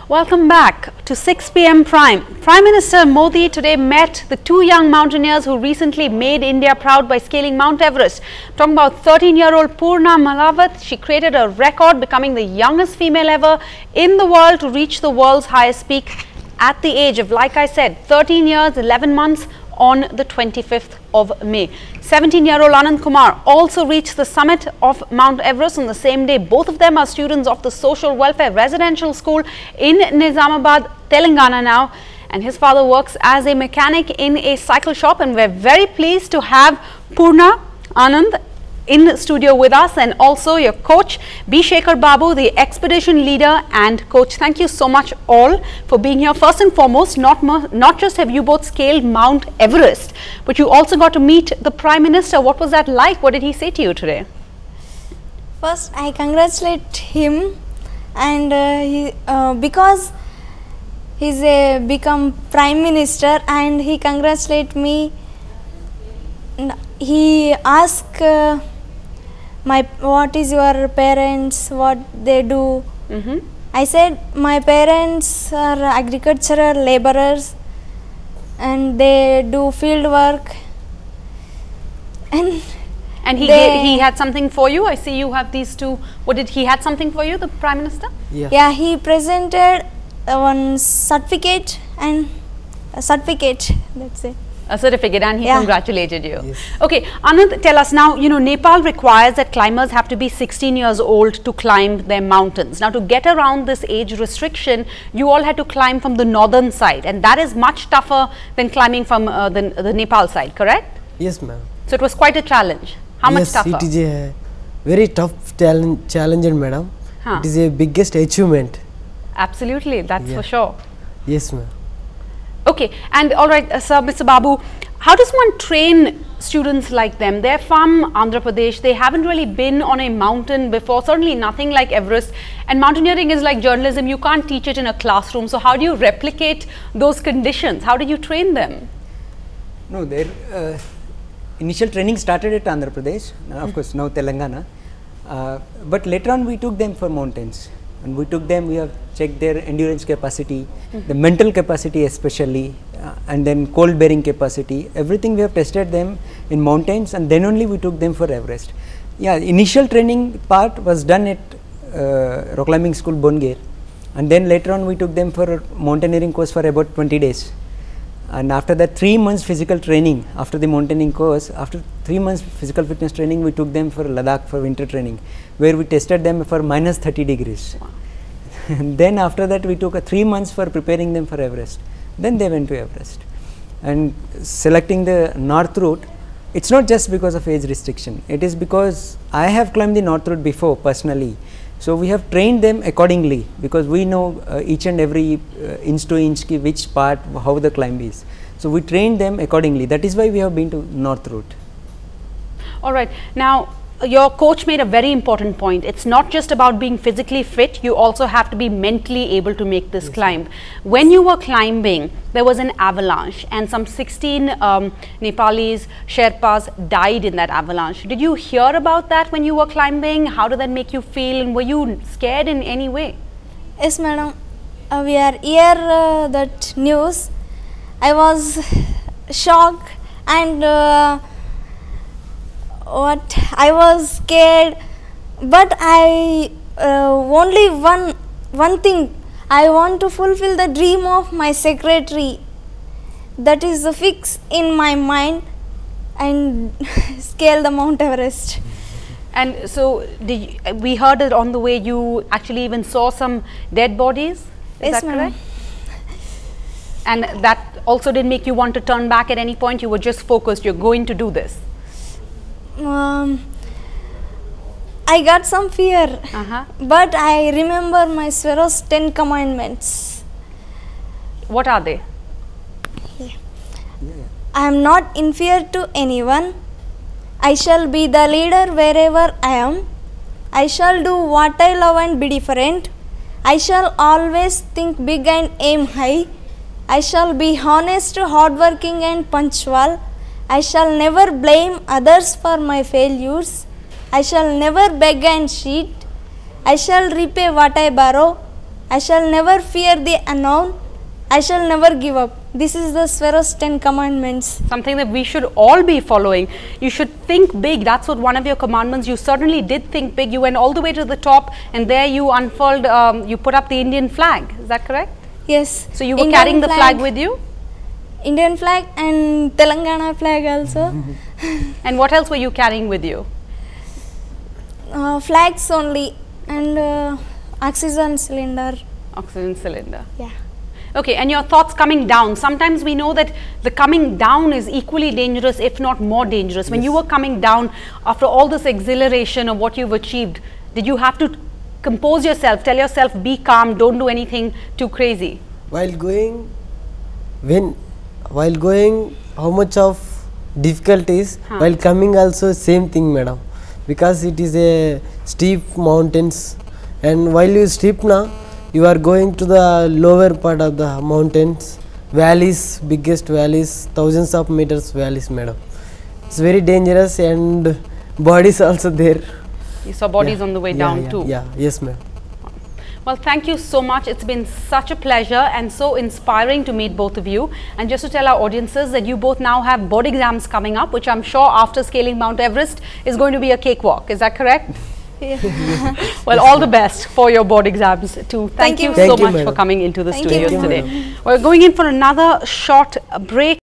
Welcome back to 6 p.m. Prime. Prime Minister Modi today met the two young mountaineers who recently made India proud by scaling Mount Everest. Talking about 13-year-old Poorna Malavat, she created a record, becoming the youngest female ever in the world to reach the world's highest peak at the age of, like I said, 13 years, 11 months on the 25th of May. 17-year-old Anand Kumar also reached the summit of Mount Everest on the same day. Both of them are students of the Social Welfare Residential School in Nizamabad, Telangana now. And his father works as a mechanic in a cycle shop. And we're very pleased to have Poorna, Anand in the studio with us, and also your coach Shekhar Babu, the expedition leader and coach. Thank you so much all for being here. First and foremost, not just have you both scaled Mount Everest, but you also got to meet the Prime Minister. What was that like? What did he say to you today? First, I congratulate him, and because he's become Prime Minister, and he congratulate me. He asked what is your parents, what they do. I said my parents are agricultural laborers and they do field work. And he had something for you. I see you have these two. What did he had something for you, the Prime Minister? Yeah, he presented one certificate and a certificate, that's it. A certificate, and he congratulated you. Yes. Okay, Anand, tell us now, you know, Nepal requires that climbers have to be 16 years old to climb their mountains. Now, to get around this age restriction, you all had to climb from the northern side, and that is much tougher than climbing from the Nepal side, correct? Yes, ma'am. So, it was quite a challenge. How much tougher? Yes, it is a very tough challenge, madam. It is a biggest achievement. Absolutely, that's for sure. Yes, ma'am. Okay, and all right, sir, Mr. Babu, how does one train students like them? They're from Andhra Pradesh, they haven't really been on a mountain before, certainly nothing like Everest, and mountaineering is like journalism, you can't teach it in a classroom. So how do you replicate those conditions? How did you train them? No, their initial training started at Andhra Pradesh, of course now Telangana, but later on we took them for mountains. And we have checked their endurance capacity, the mental capacity especially, and then cold bearing capacity. Everything we have tested them in mountains, and then only we took them for Everest. Yeah, initial training part was done at rock climbing school Bongir, and then later on we took them for a mountaineering course for about 20 days. And after that 3 months physical training, after the mountaineering course, after 3 months physical fitness training, we took them for Ladakh for winter training, where we tested them for minus 30 degrees. Wow. And then after that we took 3 months for preparing them for Everest. Then they went to Everest. And selecting the north route, it's not just because of age restriction, it is because I have climbed the north route before personally. So we have trained them accordingly, because we know each and every inch to inch which part, how the climb is. So we trained them accordingly. That is why we have been to north route. All right. Now, your coach made a very important point. It's not just about being physically fit, you also have to be mentally able to make this climb. When you were climbing, there was an avalanche and some 16 Nepalese Sherpas died in that avalanche. Did you hear about that when you were climbing? How did that make you feel, and were you scared in any way? Yes, madam. We are here that news. I was shocked, and I was scared, but I only one thing, I want to fulfill the dream of my secretary. That is the fix in my mind, and scale the Mount Everest. And so we heard that on the way you actually even saw some dead bodies, is that correct? And that also didn't make you want to turn back at any point? You were just focused, you're going to do this? I got some fear, but I remember my Swarov's 10 commandments. What are they? I am not in fear to anyone. I shall be the leader wherever I am. I shall do what I love and be different. I shall always think big and aim high. I shall be honest, hardworking and punctual. I shall never blame others for my failures. I shall never beg and cheat. I shall repay what I borrow. I shall never fear the unknown. I shall never give up. This is the Swero's 10 commandments. Something that we should all be following. You should think big. That's what one of your commandments. You certainly did think big. You went all the way to the top, and there you unfurled, you put up the Indian flag. Is that correct? Yes. So you were carrying the flag with you? Indian flag and Telangana flag also. And what else were you carrying with you? Flags only, and oxygen cylinder. Oxygen cylinder. Yeah. Okay, and your thoughts coming down. Sometimes we know that the coming down is equally dangerous, if not more dangerous. When you were coming down, after all this exhilaration of what you've achieved, did you have to compose yourself, tell yourself, be calm, don't do anything too crazy? While going, how much of difficulties, while coming also same thing, madam, because it is a steep mountains, and while you steep now, you are going to the lower part of the mountains, valleys, biggest valleys, thousands of meters valleys, madam. It's very dangerous, and bodies also there. You saw bodies on the way down too? Yeah, yes ma'am. Well, thank you so much. It's been such a pleasure and so inspiring to meet both of you. And just to tell our audiences that you both now have board exams coming up, which I'm sure after scaling Mount Everest is going to be a cakewalk. Is that correct? Yeah. Well, all the best for your board exams too. Thank you so much for coming into the studio today. We're going in for another short break.